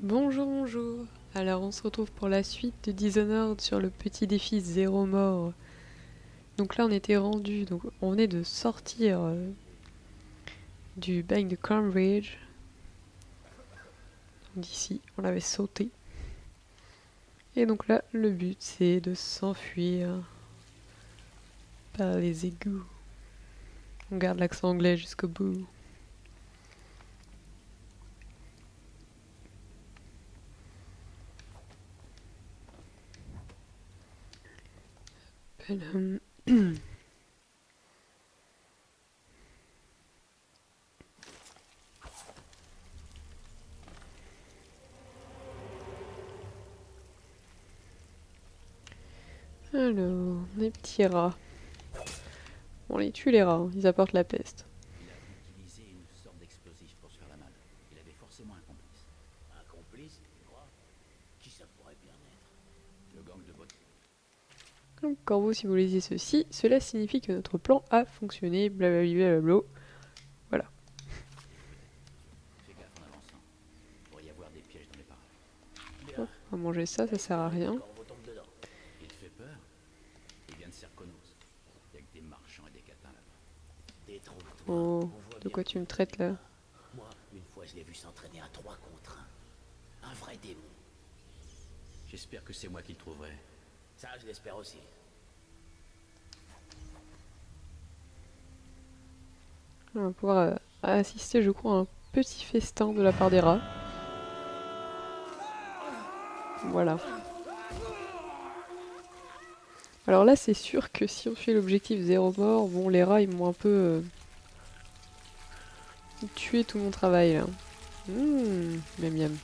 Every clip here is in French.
Bonjour, bonjour. Alors on se retrouve pour la suite de Dishonored sur le petit défi 0 mort. Donc là on était rendu, donc on venait de sortir du bagne de Cambridge. D'ici, on l'avait sauté. Et donc là le but c'est de s'enfuir par les égouts. On garde l'accent anglais jusqu'au bout. Alors, les petits rats. On les tue les rats, hein, ils apportent la peste. Il a utilisé une sorte d'explosif pour se faire la malle. Il avait forcément un complice. Un complice, tu crois? Qui ça pourrait bien être? Le gang de Bot. Donc, Corbeau, si vous lisez ceci, cela signifie que notre plan a fonctionné, blablabla. Voilà. Fais gaffe en avançant. Il pourrait y avoir des pièges dans les parages. Bien. On va manger ça, ça sert à rien. Le corbeau tombe dedans. Il te fait peur? Il vient de Serkonos. Il y a que des marchands et des catins là-bas. Détrompe-toi. Oh, On voit de bien quoi que tu me tu traites là? Moi, une fois, je l'ai vu s'entraîner à 3 contre 1. Un vrai démon. J'espère que c'est moi qui le trouverai. Ça, je l'espère aussi. On va pouvoir assister, je crois, à un petit festin de la part des rats. Voilà. Alors là, c'est sûr que si on fait l'objectif 0 mort, bon, les rats, ils m'ont un peu tué tout mon travail, là. Miam miam.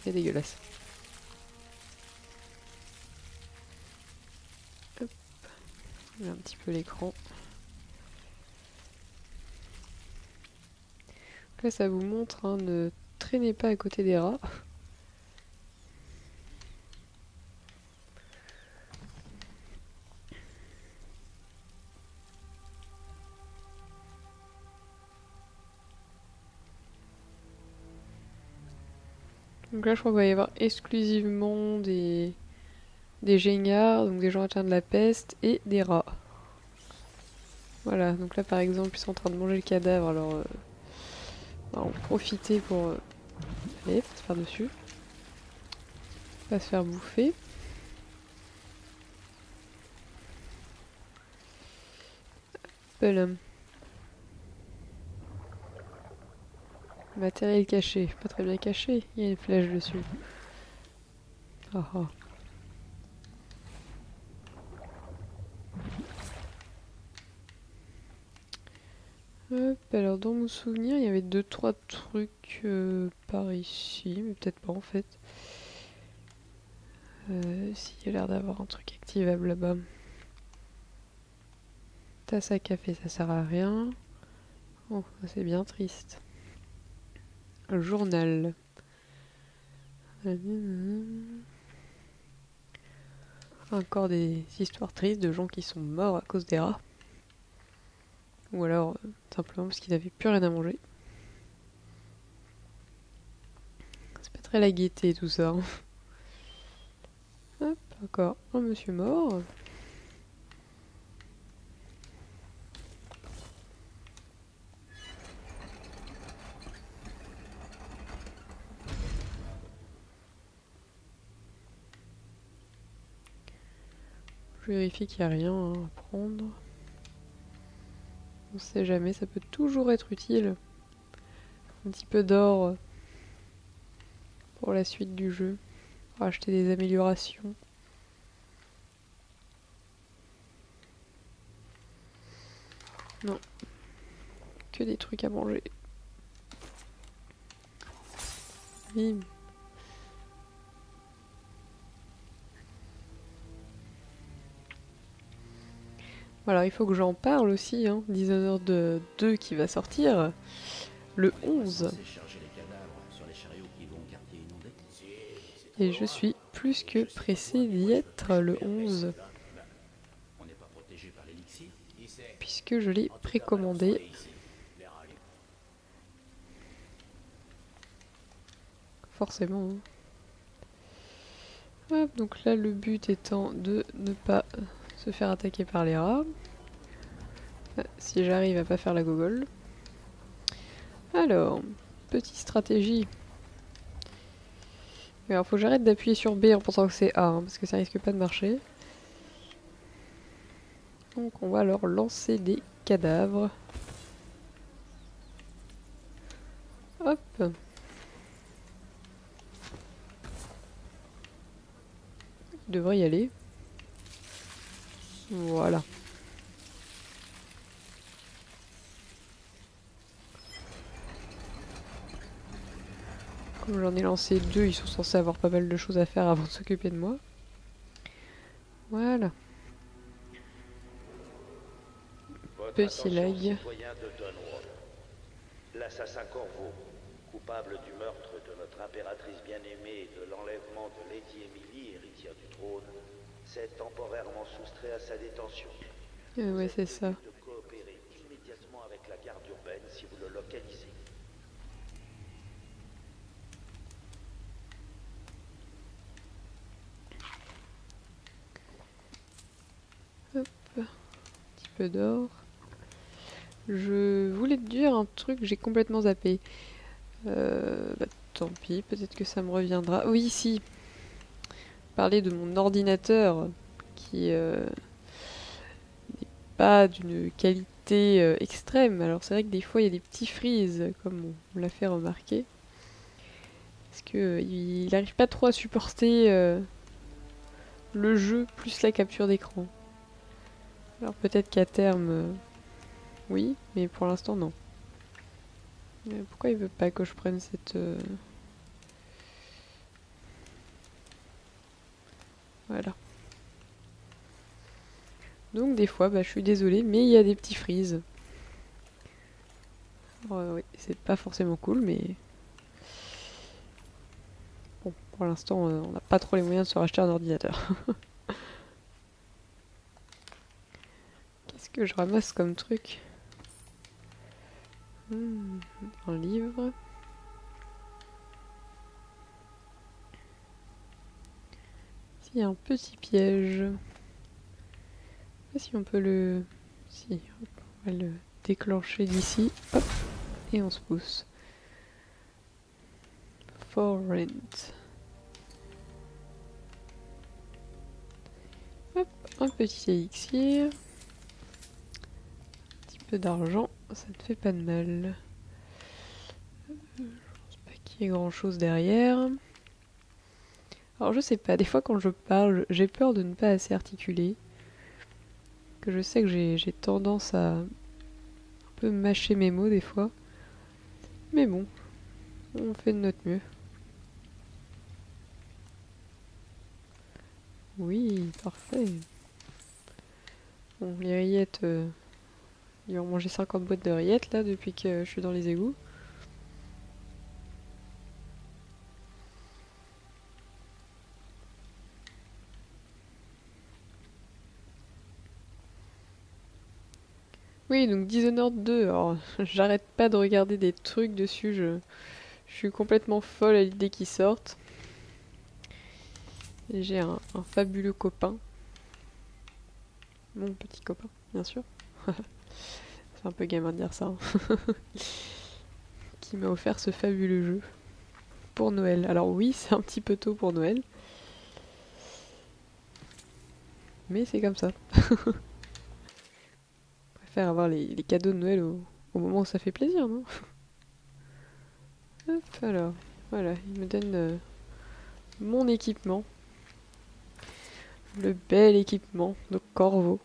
C'est dégueulasse. Hop. On met un petit peu l'écran. Là, ça vous montre, hein, ne traînez pas à côté des rats. Donc là, je crois qu'il va y avoir exclusivement des géniards, donc des gens atteints de la peste, et des rats. Voilà, donc là par exemple, ils sont en train de manger le cadavre, alors on va en profiter pour aller passer par-dessus. Pas se faire bouffer. Pelham. Matériel caché, pas très bien caché, il y a une flèche dessus. Ah ah. Hop, alors dans mon souvenir, il y avait 2-3 trucs par ici, mais peut-être pas en fait. Si, il y a l'air d'avoir un truc activable là-bas. Tasse à café, ça sert à rien. Oh, c'est bien triste. Un journal. Encore des histoires tristes de gens qui sont morts à cause des rats. Ou alors simplement parce qu'ils n'avaient plus rien à manger. C'est pas très la gaieté tout ça. Hein. Hop, encore un monsieur mort. Je vérifie qu'il n'y a rien à prendre. On sait jamais, ça peut toujours être utile. Un petit peu d'or pour la suite du jeu. Pour acheter des améliorations. Non. Que des trucs à manger. Bim. Voilà, il faut que j'en parle aussi, hein. Dishonored 2 qui va sortir le 11. C'est charger les cadavres sur les chariots qui vont au quartier inondé. Et je suis plus que pressée d'y être le 11, On n'est pas protégé par l'élixir. Qui sait? puisque je l'ai En tout cas, précommandé. balançons-les ici. Les rats, Forcément. Hein. Hop, donc là le but étant de ne pas se faire attaquer par les rats. Si j'arrive à pas faire la gogole. Alors, petite stratégie. Alors faut que j'arrête d'appuyer sur B en pensant que c'est A, hein, parce que ça risque pas de marcher. Donc on va leur lancer des cadavres. Hop. Il devrait y aller. Voilà. Comme j'en ai lancé deux, ils sont censés avoir pas mal de choses à faire avant de s'occuper de moi. Voilà. Petit lag. L'assassin Corvo, coupable du meurtre de notre impératrice bien-aimée et de l'enlèvement de Lady Emily, héritière du trône, s'est temporairement soustrait à sa détention. Ouais, c'est ça. De coopérer immédiatement avec la garde urbaine si vous le localisez. Hop. Petit peu d'or. Je voulais te dire un truc que j'ai complètement zappé. Bah, tant pis, peut-être que ça me reviendra. Oui, si. Parler de mon ordinateur qui n'est pas d'une qualité extrême. Alors c'est vrai que des fois il y a des petits freezes, comme on l'a fait remarquer. Parce que il n'arrive pas trop à supporter le jeu plus la capture d'écran. Alors peut-être qu'à terme, oui, mais pour l'instant non. Mais pourquoi il veut pas que je prenne cette... Voilà. Donc des fois, bah, je suis désolée, mais il y a des petits freezes. Oui, c'est pas forcément cool, mais... Bon, pour l'instant, on n'a pas trop les moyens de se racheter un ordinateur. Qu'est-ce que je ramasse comme truc? Un livre. Ici, il y a un petit piège. Je sais pas si on peut le... Si, hop, on va le déclencher d'ici. Hop, et on se pousse. For rent. Hop, un petit élixir. Un petit peu d'argent, ça ne fait pas de mal. Je pense pas qu'il y ait grand chose derrière. Alors je sais pas, des fois quand je parle, j'ai peur de ne pas assez articuler. Que je sais que j'ai tendance à un peu mâcher mes mots des fois. Mais bon, on fait de notre mieux. Oui, parfait. Bon, les rillettes... ils ont mangé 50 boîtes de rillettes là depuis que je suis dans les égouts. Oui, donc Dishonored 2, alors j'arrête pas de regarder des trucs dessus, je suis complètement folle à l'idée qu'ils sortent. Et j'ai un fabuleux copain. Mon petit copain, bien sûr. C'est un peu gamin de dire ça. Hein. Qui m'a offert ce fabuleux jeu. Pour Noël. Alors oui, c'est un petit peu tôt pour Noël. Mais c'est comme ça. Préfère avoir les cadeaux de Noël au moment où ça fait plaisir, non? Hop, alors. Voilà, il me donne mon équipement. Le bel équipement de Corvo.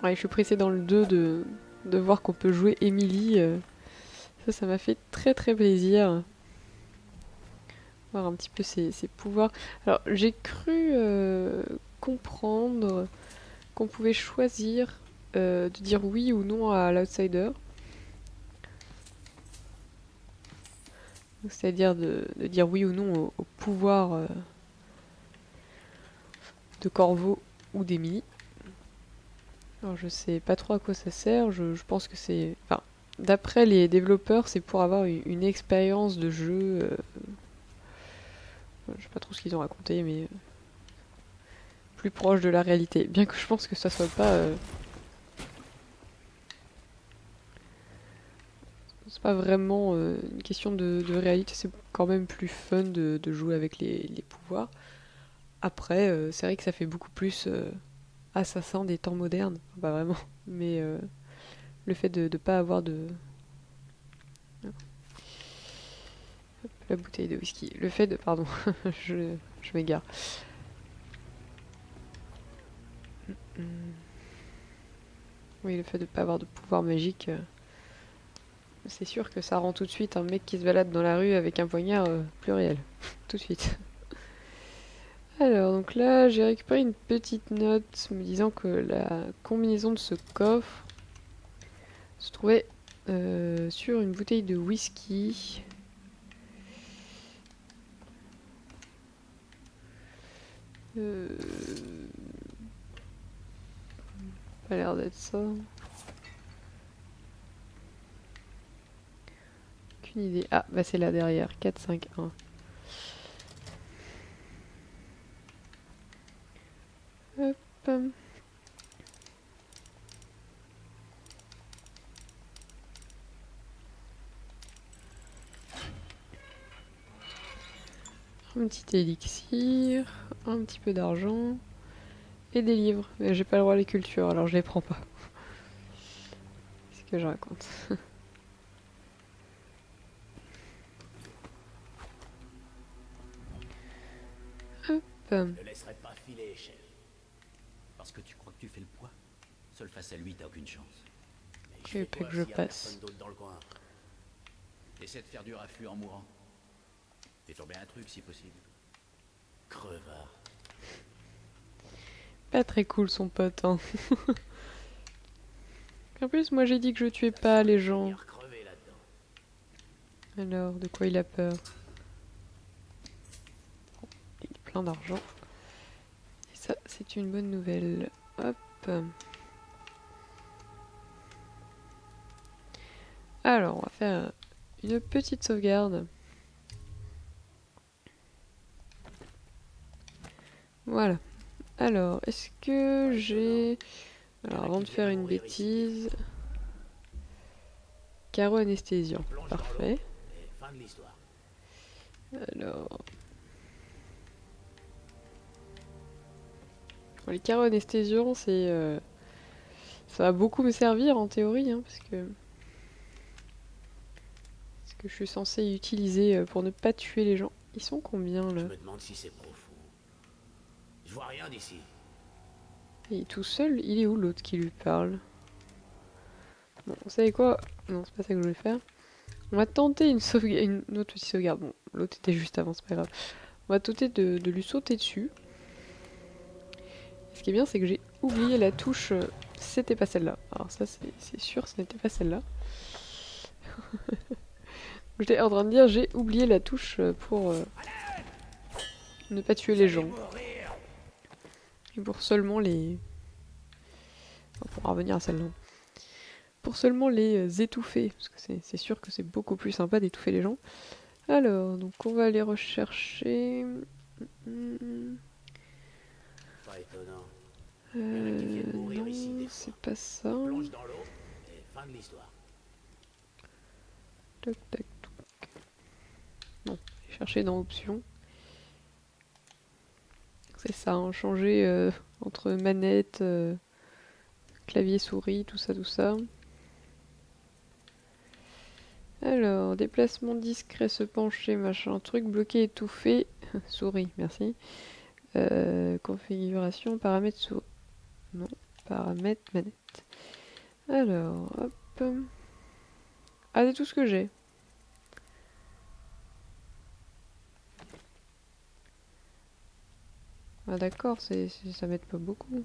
Ouais, je suis pressée dans le 2 de voir qu'on peut jouer Emily. Ça m'a fait très très plaisir. Voir un petit peu ses pouvoirs. Alors, j'ai cru comprendre qu'on pouvait choisir de dire oui ou non à l'outsider. C'est-à-dire de dire oui ou non au pouvoir de Corvo ou d'Emily. Alors je sais pas trop à quoi ça sert, je pense que c'est... Enfin, d'après les développeurs, c'est pour avoir une expérience de jeu Je sais pas trop ce qu'ils ont raconté, mais plus proche de la réalité. Bien que je pense que ça soit pas... c'est pas vraiment une question de réalité, c'est quand même plus fun de jouer avec les pouvoirs. Après, c'est vrai que ça fait beaucoup plus assassin des temps modernes. Enfin, pas vraiment, mais le fait de pas avoir de... Hop, la bouteille de whisky. Le fait de... Pardon, je m'égare. Oui, le fait de pas avoir de pouvoir magique, c'est sûr que ça rend tout de suite un mec qui se balade dans la rue avec un poignard plus réel. Tout de suite. Alors, donc là, j'ai récupéré une petite note me disant que la combinaison de ce coffre se trouvait sur une bouteille de whisky. Pas l'air d'être ça. Aucune idée. Ah, bah c'est là derrière. 4, 5, 1. Hop. Un petit élixir, un petit peu d'argent et des livres. Mais j'ai pas le droit à les cultures, alors je les prends pas. Qu'est-ce que je raconte? Hop. Ne laisserai pas filer, chef. Parce que tu crois que tu fais le poids? Seul face à lui, t'as aucune chance. Mais Ok, je fais pas quoi que je s'il y a passe. personne d'autre dans le coin? Essaie de faire du raffut en mourant. Et tomber un truc si possible. Crevard. Pas très cool son pote, hein. En plus, moi j'ai dit que je tuais pas les gens. Venir crever là-dedans. Alors, de quoi il a peur? Il a plein d'argent. Et ça, c'est une bonne nouvelle. Hop. Alors, on va faire une petite sauvegarde. Voilà. Alors, est-ce que j'ai... Alors, avant de faire une bêtise... Carreau anesthésiant. Plonge dans l'eau Parfait. et fin de l'histoire. Alors... Bon, les carreaux anesthésiants, c'est... ça va beaucoup me servir en théorie, hein, parce que je suis censée utiliser pour ne pas tuer les gens. Ils sont combien Je là? me demande si c'est profond. Je vois rien d'ici. Il est tout seul? Il est où l'autre qui lui parle? Bon, vous savez quoi? Non, c'est pas ça que je voulais faire. On va tenter une sauvegarde, une autre petite sauvegarde. Bon, l'autre était juste avant, c'est pas grave. On va tenter de lui sauter dessus. Ce qui est bien, c'est que j'ai oublié la touche. C'était pas celle-là. Alors ça, c'est sûr, ce n'était pas celle-là. J'étais en train de dire, j'ai oublié la touche pour ne pas tuer les gens. Et pour seulement les... On va revenir à celle-là. Pour seulement les étouffer. Parce que c'est sûr que c'est beaucoup plus sympa d'étouffer les gens. Alors, donc on va aller rechercher... Pas étonnant. mourir ici des Non, fois. c'est pas ça. Plonge dans l'eau et fin de l'histoire. Toc, tac, toc. Non, je vais chercher dans options. C'est ça, hein, changer entre manette, clavier, souris, tout ça, tout ça. Alors, déplacement discret, se pencher, machin, truc bloqué, étouffé. Souris, merci. Configuration, paramètres, souris. Non, paramètres, manette. Alors, hop. Ah, c'est tout ce que j'ai. Ah d'accord, ça m'aide pas beaucoup.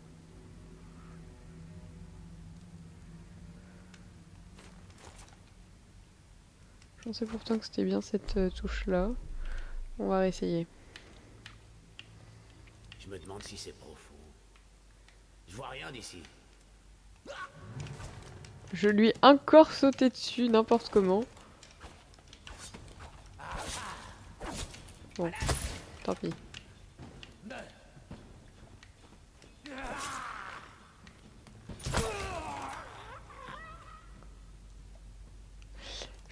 Je pensais pourtant que c'était bien cette touche-là. On va réessayer. Je me demande si c'est profond. Je vois rien d'ici. Je lui ai encore sauté dessus, n'importe comment. Bon. Tant pis.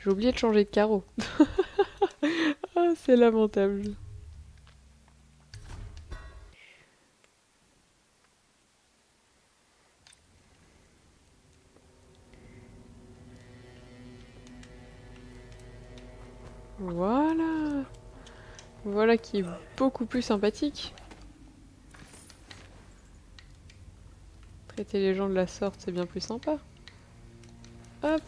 J'ai oublié de changer de carreau. Ah, c'est lamentable. Voilà. Voilà qui est beaucoup plus sympathique. Traiter les gens de la sorte, c'est bien plus sympa. Hop.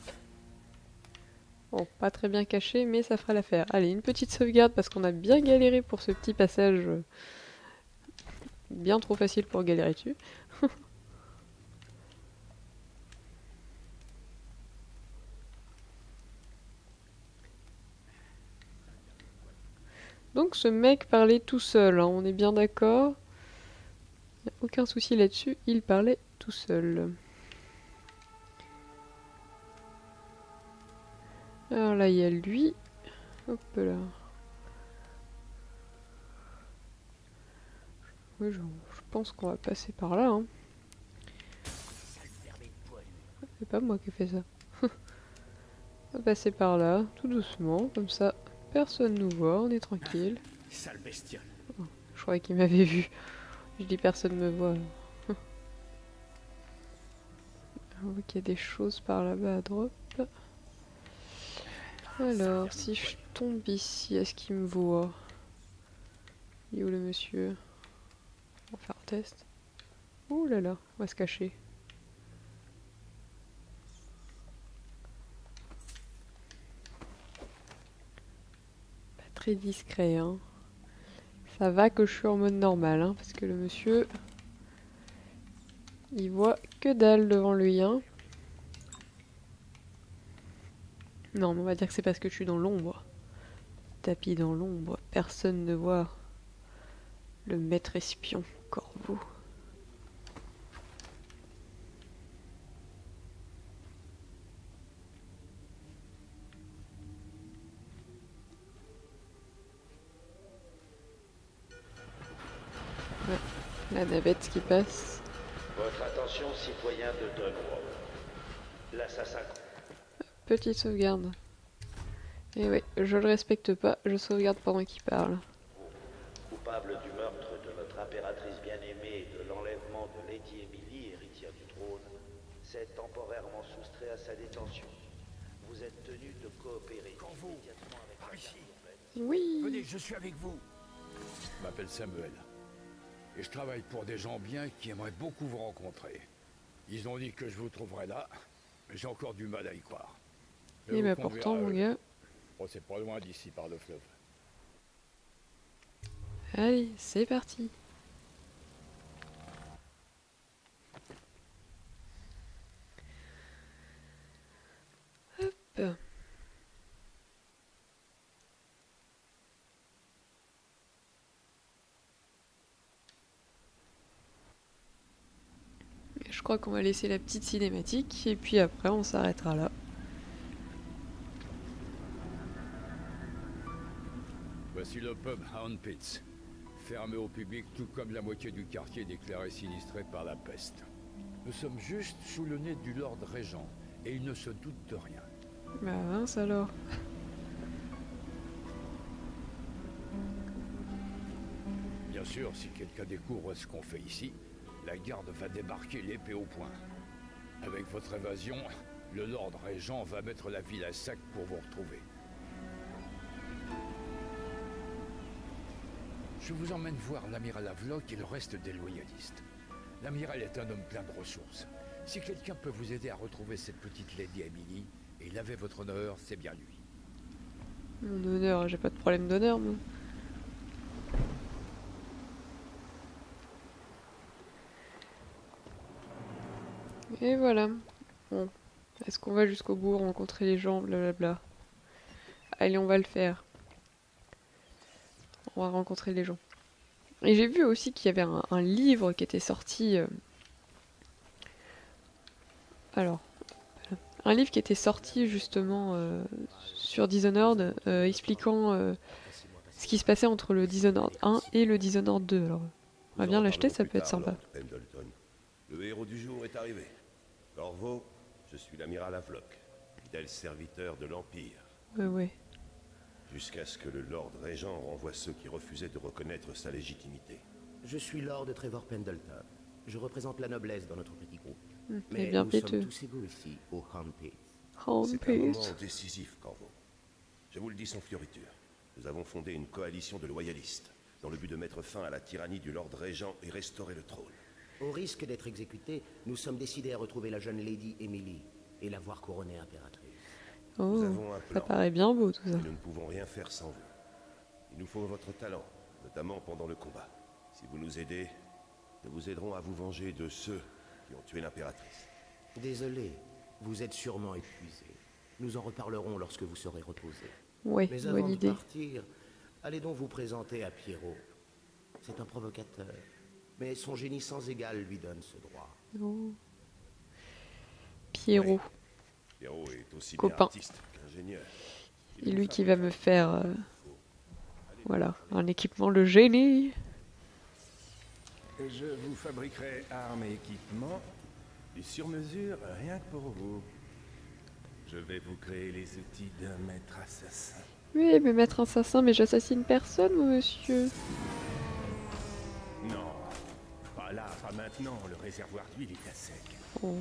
Bon, pas très bien caché, mais ça fera l'affaire. Allez, une petite sauvegarde parce qu'on a bien galéré pour ce petit passage. Bien trop facile pour galérer dessus. Donc ce mec parlait tout seul, hein, on est bien d'accord. Y a aucun souci là-dessus, il parlait tout seul. Alors là, il y a lui. Hop là. Oui, je pense qu'on va passer par là. Hein. C'est pas moi qui ai fait ça. On va passer par là, tout doucement, comme ça, personne nous voit, on est tranquille. Sale bestiole. Oh, je croyais qu'il m'avait vu. Je dis personne me voit. On voit qu'il y a des choses par là-bas à drop. Alors, si je tombe ici, est-ce qu'il me voit? Il est où le monsieur? On va faire un test. Ouh là là, on va se cacher. Pas très discret, hein. Ça va que je suis en mode normal, hein, parce que le monsieur, il voit que dalle devant lui, hein. Non, mais on va dire que c'est parce que je suis dans l'ombre. Tapis dans l'ombre, personne ne voit le maître espion, Corbeau. Ouais, la navette qui passe. Votre attention, citoyens de Dunwall. L'assassin... Petite sauvegarde. Et oui, je le respecte pas, je sauvegarde pendant qu'il parle. Coupable du meurtre de notre impératrice bien-aimée et de l'enlèvement de Lady Emily, héritière du trône, s'est temporairement soustrait à sa détention. Vous êtes tenu de coopérer immédiatement avec Par la ici. garde. Oui. Venez, je suis avec vous. Je m'appelle Samuel. Et je travaille pour des gens bien qui aimeraient beaucoup vous rencontrer. Ils ont dit que je vous trouverais là, mais j'ai encore du mal à y croire. Je vais Et vous bah conduire pourtant, à mon eux. gars. Oh, c'est pas loin d'ici, par le fleuve. Allez, c'est parti. Hop. Je crois qu'on va laisser la petite cinématique et puis après on s'arrêtera là. Voici le pub Hound Pits. Fermé au public, tout comme la moitié du quartier déclaré sinistré par la peste. Nous sommes juste sous le nez du Lord Régent, et il ne se doute de rien. Bah mince alors. Bien sûr, si quelqu'un découvre ce qu'on fait ici, la garde va débarquer l'épée au poing. Avec votre évasion, le Lord Régent va mettre la ville à sac pour vous retrouver. Je vous emmène voir l'amiral Havelock et le reste des loyalistes. L'amiral est un homme plein de ressources. Si quelqu'un peut vous aider à retrouver cette petite Lady Emily et laver votre honneur, c'est bien lui. Mon honneur, j'ai pas de problème d'honneur, moi. Et voilà. Bon. Est-ce qu'on va jusqu'au bout, rencontrer les gens, blablabla. Allez, on va le faire. On va rencontrer les gens. Et j'ai vu aussi qu'il y avait un livre qui était sorti... Alors... Un livre qui était sorti justement sur Dishonored, expliquant ce qui se passait entre le Dishonored 1 et le Dishonored 2. Alors, on va Nous bien en l'acheter, reparlerons ça plus peut être tard, sympa. Lord Pendleton. Le héros du jour est arrivé. Corvo, je suis l'amiral Havelock, fidèle serviteur de l'Empire. Ouais. Jusqu'à ce que le Lord Régent renvoie ceux qui refusaient de reconnaître sa légitimité. Je suis Lord Trevor Pendleton. Je représente la noblesse dans notre petit groupe. T'es Mais bien nous péteux. sommes tous égaux ici, au Hound Pits. Oh, C'est un peace. moment décisif, Corvo. Je vous le dis sans fioriture. Nous avons fondé une coalition de loyalistes, dans le but de mettre fin à la tyrannie du Lord Régent et restaurer le trône. Au risque d'être exécutés, nous sommes décidés à retrouver la jeune Lady Emily et la voir couronnée impératrice. Oh, avons un ça plan. paraît bien beau tout ça. Mais nous ne pouvons rien faire sans vous. Il nous faut votre talent, notamment pendant le combat. Si vous nous aidez, nous vous aiderons à vous venger de ceux qui ont tué l'impératrice. Désolé, vous êtes sûrement épuisé. Nous en reparlerons lorsque vous serez reposé. Ouais, Mais bonne avant de idée. partir, allez donc vous présenter à Pierrot. C'est un provocateur, mais son génie sans égal lui donne ce droit. Oh. Pierrot, Pierrot est aussi Copain. bien artiste qu'ingénieur. et lui qui va me faire voilà, un équipement de génie. Je vous fabriquerai armes et équipements du sur-mesure rien que pour vous. Je vais vous créer les outils d'un maître assassin. Oui, mais maître assassin, mais j'assassine personne, mon monsieur. Non, pas là, pas maintenant. Le réservoir d'huile est à sec. Oh.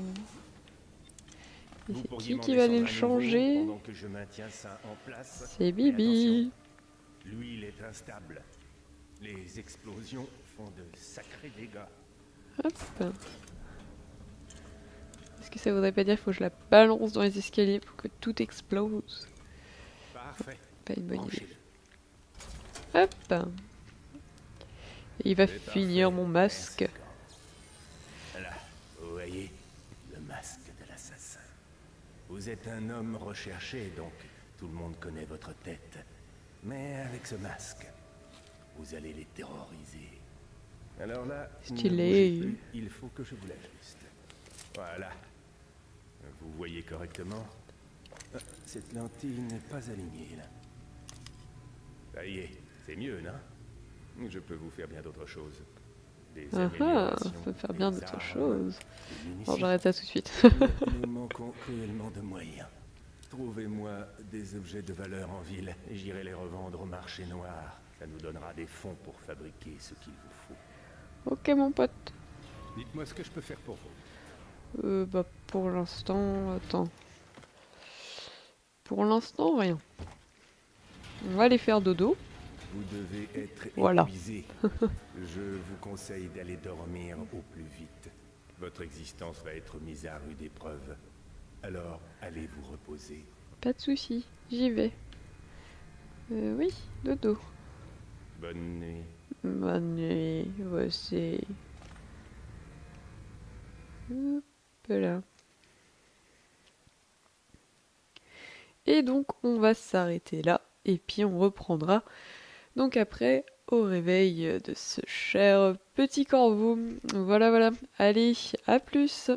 Et Vous c'est pourriez qui m'en va aller le descendre un nouveau changer? pendant que je maintiens ça en place. C'est Mais Bibi. attention, l'huile est instable. Les explosions font de sacrés dégâts. Hop. Est-ce que ça voudrait pas dire qu'il faut que je la balance dans les escaliers pour que tout explose? Parfait. Pas une bonne idée. Branchez-le. Hop. Et il va C'est finir parfait. mon masque. Merci, Gant. Là, vous voyez, le masque de l'assassin. Vous êtes un homme recherché, donc tout le monde connaît votre tête. Mais avec ce masque, vous allez les terroriser. Alors là, ne Stylé. bougez plus, il faut que je vous l'ajuste. Voilà. Vous voyez correctement? Cette lentille n'est pas alignée, là. Ça y est, c'est mieux, non? Je peux vous faire bien d'autres choses. Des Ah ah, améliorations, ça peut faire bien des d'autres armes, choses. des Bon, munitions. j'arrête ça tout de suite. Nous manquons cruellement de moyens. Trouvez-moi des objets de valeur en ville et j'irai les revendre au marché noir. Ça nous donnera des fonds pour fabriquer ce qu'il vous faut. Ok, mon pote. Dites-moi ce que je peux faire pour vous. Bah, pour l'instant, attends. Pour l'instant, rien. On va aller faire dodo. Vous devez être Voilà. épuisé. Je vous conseille d'aller dormir au plus vite. Votre existence va être mise à rude épreuve. Alors, allez vous reposer. Pas de soucis, j'y vais. Oui, dodo. Bonne nuit. Bonne nuit, voici. Hop là. Et donc, on va s'arrêter là. Et puis, on reprendra. Donc après, au réveil de ce cher petit corbeau. Voilà, voilà. Allez, à plus.